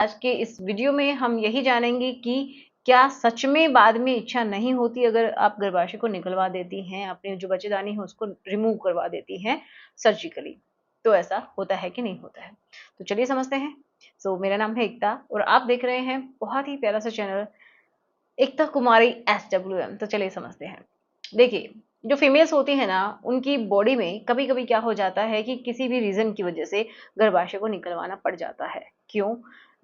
आज के इस वीडियो में हम यही जानेंगे कि क्या सच में बाद में इच्छा नहीं होती अगर आप गर्भाशय को निकलवा देती हैं, अपने जो बच्चेदानी है उसको रिमूव करवा देती हैं सर्जिकली, तो ऐसा होता है कि नहीं होता है। तो चलिए समझते हैं। मेरा नाम है एकता और आप देख रहे हैं बहुत ही प्यारा सा चैनल एकता कुमारी SWM। तो चलिए समझते हैं। देखिए, जो फीमेल्स होती है ना, उनकी बॉडी में कभी कभी क्या हो जाता है कि किसी भी रीजन की वजह से गर्भाशय को निकलवाना पड़ जाता है। क्यों?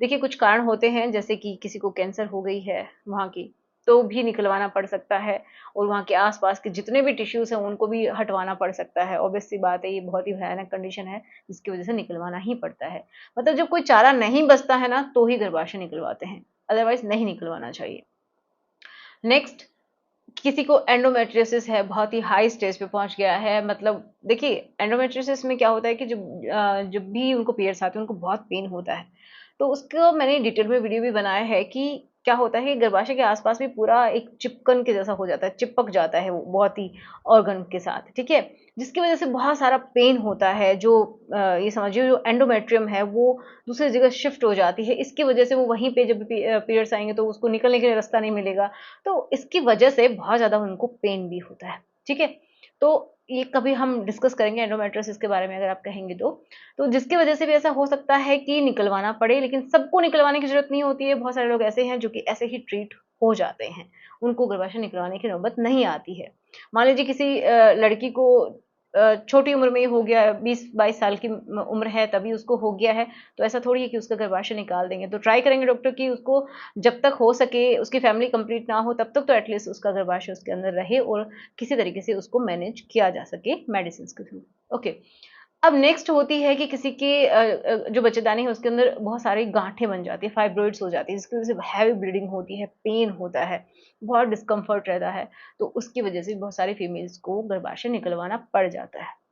देखिए, कुछ कारण होते हैं, जैसे कि किसी को कैंसर हो गई है वहां की, तो भी निकलवाना पड़ सकता है। और वहां के आसपास के जितने भी टिश्यूज हैं उनको भी हटवाना पड़ सकता है। ऑब्वियस सी बात है, ये बहुत ही भयानक कंडीशन है जिसकी वजह से निकलवाना ही पड़ता है। मतलब जब कोई चारा नहीं बचता है ना, तो ही गर्भाशय निकलवाते हैं, अदरवाइज नहीं निकलवाना चाहिए। नेक्स्ट, किसी को एंडोमेट्रियोसिस है, बहुत ही हाई स्टेज पे पहुंच गया है। मतलब देखिए, एंडोमेट्रियोसिस में क्या होता है कि जब भी उनको पीरियड्स आते हैं उनको बहुत पेन होता है। तो उसको मैंने डिटेल में वीडियो भी बनाया है कि क्या होता है कि गर्भाशय के आसपास भी पूरा एक चिपकन के जैसा हो जाता है, चिपक जाता है वो बहुत ही ऑर्गन के साथ, ठीक है, जिसकी वजह से बहुत सारा पेन होता है। जो ये समझिए, जो एंडोमेट्रियम है वो दूसरी जगह शिफ्ट हो जाती है। इसकी वजह से वो वहीं पे जब पीरियड्स आएंगे तो उसको निकलने के लिए रास्ता नहीं मिलेगा। तो इसकी वजह से बहुत ज़्यादा उनको पेन भी होता है, ठीक है। तो ये कभी हम डिस्कस करेंगे एंडोमेट्रियोसिस के बारे में, अगर आप कहेंगे तो जिसकी वजह से भी ऐसा हो सकता है कि निकलवाना पड़े, लेकिन सबको निकलवाने की जरूरत नहीं होती है। बहुत सारे लोग ऐसे हैं जो कि ऐसे ही ट्रीट हो जाते हैं, उनको गर्भाशय निकलवाने की नौबत नहीं आती है। मान लीजिए किसी लड़की को छोटी उम्र में ही हो गया, 20-22 साल की उम्र है तभी उसको हो गया है, तो ऐसा थोड़ी है कि उसका गर्भाशय निकाल देंगे। तो ट्राई करेंगे डॉक्टर कि उसको जब तक हो सके, उसकी फैमिली कंप्लीट ना हो तब तक तो एटलीस्ट उसका गर्भाशय उसके अंदर रहे और किसी तरीके से उसको मैनेज किया जा सके मेडिसिन के थ्रू। ओके। अब नेक्स्ट होती है कि किसी के जो बच्चेदानी है उसके अंदर बहुत सारी गांठें बन जाती है, फाइब्रॉइड्स हो जाती है, जिसकी वजह से हैवी ब्लीडिंग होती है, पेन होता है, बहुत डिस्कम्फर्ट रहता है। तो उसकी वजह से बहुत सारी फीमेल्स को गर्भाशय निकलवाना पड़ जाता है।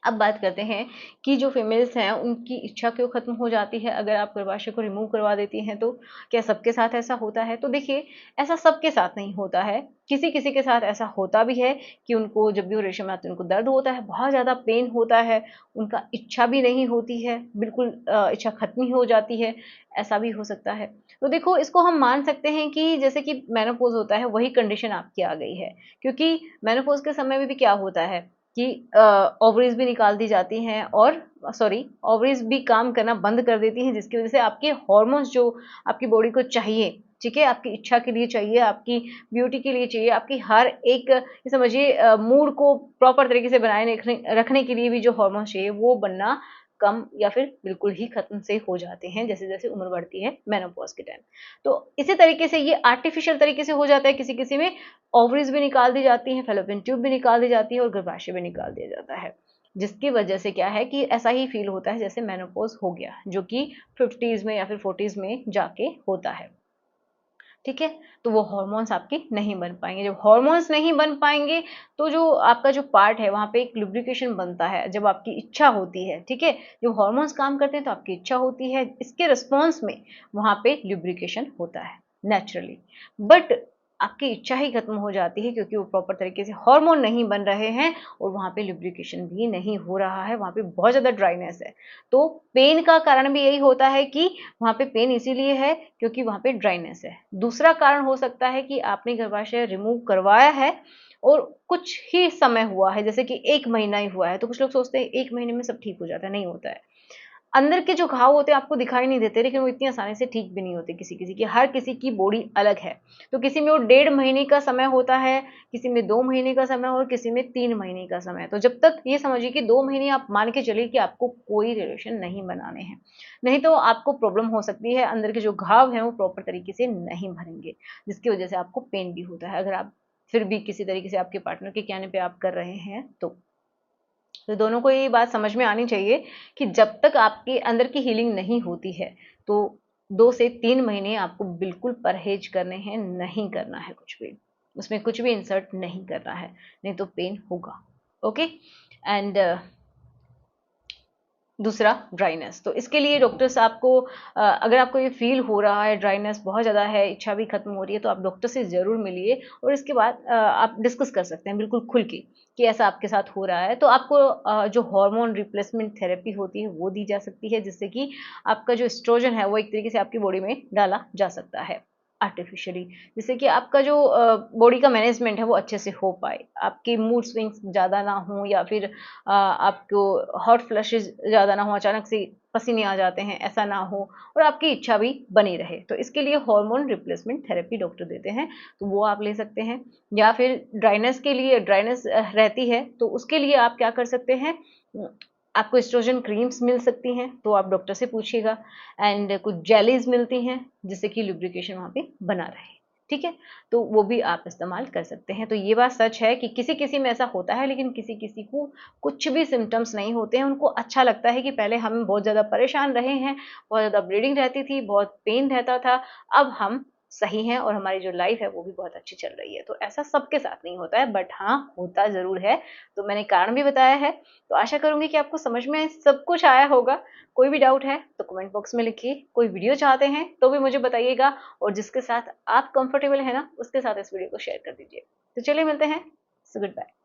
अब बात करते हैं कि जो फीमेल्स हैं उनकी इच्छा क्यों खत्म हो जाती है अगर आप गर्भाशय को रिमूव करवा देती हैं तो। क्या सबके साथ ऐसा होता है? तो देखिए, ऐसा सबके साथ नहीं होता है। किसी किसी के साथ ऐसा होता भी है कि उनको जब भी वो रेशम आते हैं उनको दर्द होता है, बहुत ज़्यादा पेन होता है, उनका इच्छा भी नहीं होती है, बिल्कुल इच्छा खत्म ही हो जाती है, ऐसा भी हो सकता है। तो देखो, इसको हम मान सकते हैं कि जैसे कि मेनोपॉज होता है वही कंडीशन आपकी आ गई है। क्योंकि मेनोपॉज के समय में भी क्या होता है कि ओवरीज भी निकाल दी जाती हैं, और सॉरी, ओवरीज भी काम करना बंद कर देती हैं, जिसकी वजह से आपके हॉर्मोन्स जो आपकी बॉडी को चाहिए, ठीक है, आपकी इच्छा के लिए चाहिए, आपकी ब्यूटी के लिए चाहिए, आपकी हर एक ये समझिए मूड को प्रॉपर तरीके से बनाए रखने के लिए भी जो हॉर्मोन्स चाहिए वो बनना कम या फिर बिल्कुल ही खत्म से हो जाते हैं जैसे जैसे उम्र बढ़ती है मेनोपॉज के टाइम। तो इसी तरीके से ये आर्टिफिशियल तरीके से हो जाता है, किसी किसी में ओवरीज भी निकाल दी जाती हैं, फेलोपियन ट्यूब भी निकाल दी जाती है और गर्भाशय भी निकाल दिया जाता है, जिसकी वजह से क्या है कि ऐसा ही फील होता है जैसे मेनोपॉज हो गया, जो कि 50s में या फिर 40s में जाके होता है, ठीक है। तो वो हॉर्मोन्स आपके नहीं बन पाएंगे। जब हॉर्मोन्स नहीं बन पाएंगे तो जो आपका जो पार्ट है वहां पे एक लुब्रिकेशन बनता है जब आपकी इच्छा होती है, ठीक है। जो हॉर्मोन्स काम करते हैं तो आपकी इच्छा होती है, इसके रिस्पॉन्स में वहां पे लुब्रिकेशन होता है नेचुरली। बट आपकी इच्छा ही खत्म हो जाती है क्योंकि वो प्रॉपर तरीके से हार्मोन नहीं बन रहे हैं और वहां पे लुब्रिकेशन भी नहीं हो रहा है, वहां पे बहुत ज्यादा ड्राइनेस है। तो पेन का कारण भी यही होता है कि वहां पे पेन इसीलिए है क्योंकि वहां पे ड्राइनेस है। दूसरा कारण हो सकता है कि आपने गर्भाशय रिमूव करवाया है और कुछ ही समय हुआ है, जैसे कि 1 महीना ही हुआ है, तो कुछ लोग सोचते हैं 1 महीने में सब ठीक हो जाता है, नहीं होता है। अंदर के जो घाव होते हैं आपको दिखाई नहीं देते, लेकिन वो इतनी आसानी से ठीक भी नहीं होते किसी किसी की, हर किसी की बॉडी अलग है। तो किसी में वो 1.5 महीने का समय होता है, किसी में 2 महीने का समय और किसी में 3 महीने का समय। तो जब तक ये समझिए कि 2 महीने आप मान के चलिए कि आपको कोई रिलेशन नहीं बनाने हैं, नहीं तो आपको प्रॉब्लम हो सकती है, अंदर के जो घाव हैं वो प्रॉपर तरीके से नहीं भरेंगे, जिसकी वजह से आपको पेन भी होता है अगर आप फिर भी किसी तरीके से आपके पार्टनर के कहने पे आप कर रहे हैं तो दोनों को ये बात समझ में आनी चाहिए कि जब तक आपके अंदर की हीलिंग नहीं होती है तो 2 से 3 महीने आपको बिल्कुल परहेज करने हैं, नहीं करना है कुछ भी, उसमें कुछ भी इंसर्ट नहीं करना है, नहीं तो पेन होगा। ओके। एंड दूसरा ड्राइनेस, तो इसके लिए डॉक्टर्स आपको अगर आपको ये फील हो रहा है ड्राइनेस बहुत ज़्यादा है, इच्छा भी खत्म हो रही है, तो आप डॉक्टर से ज़रूर मिलिए और इसके बाद आप डिस्कस कर सकते हैं बिल्कुल खुल के कि ऐसा आपके साथ हो रहा है। तो आपको जो हार्मोन रिप्लेसमेंट थेरेपी होती है वो दी जा सकती है, जिससे कि आपका जो एस्ट्रोजन है वो एक तरीके से आपकी बॉडी में डाला जा सकता है आर्टिफिशियली, जिससे कि आपका जो बॉडी का मैनेजमेंट है वो अच्छे से हो पाए, आपके मूड स्विंग्स ज़्यादा ना हो, या फिर आपको हॉट फ्लशेस ज़्यादा ना हो, अचानक से पसीने आ जाते हैं ऐसा ना हो, और आपकी इच्छा भी बनी रहे। तो इसके लिए हार्मोन रिप्लेसमेंट थेरेपी डॉक्टर देते हैं, तो वो आप ले सकते हैं। या फिर ड्राइनेस के लिए, ड्राइनेस रहती है तो उसके लिए आप क्या कर सकते हैं, आपको एस्ट्रोजन क्रीम्स मिल सकती हैं, तो आप डॉक्टर से पूछिएगा। एंड कुछ जेलीज मिलती हैं जिससे कि लुब्रिकेशन वहाँ पे बना रहे, ठीक है, तो वो भी आप इस्तेमाल कर सकते हैं। तो ये बात सच है कि किसी किसी में ऐसा होता है, लेकिन किसी किसी को कुछ भी सिम्टम्स नहीं होते हैं, उनको अच्छा लगता है कि पहले हम बहुत ज़्यादा परेशान रहे हैं, बहुत ज़्यादा ब्लीडिंग रहती थी, बहुत पेन रहता था, अब हम सही हैं और हमारी जो लाइफ है वो भी बहुत अच्छी चल रही है। तो ऐसा सबके साथ नहीं होता है, बट हाँ होता ज़रूर है। तो मैंने कारण भी बताया है, तो आशा करूँगी कि आपको समझ में सब कुछ आया होगा। कोई भी डाउट है तो कमेंट बॉक्स में लिखिए, कोई वीडियो चाहते हैं तो भी मुझे बताइएगा, और जिसके साथ आप कंफर्टेबल है ना उसके साथ इस वीडियो को शेयर कर दीजिए। तो चलिए मिलते हैं, सो गुड बाय।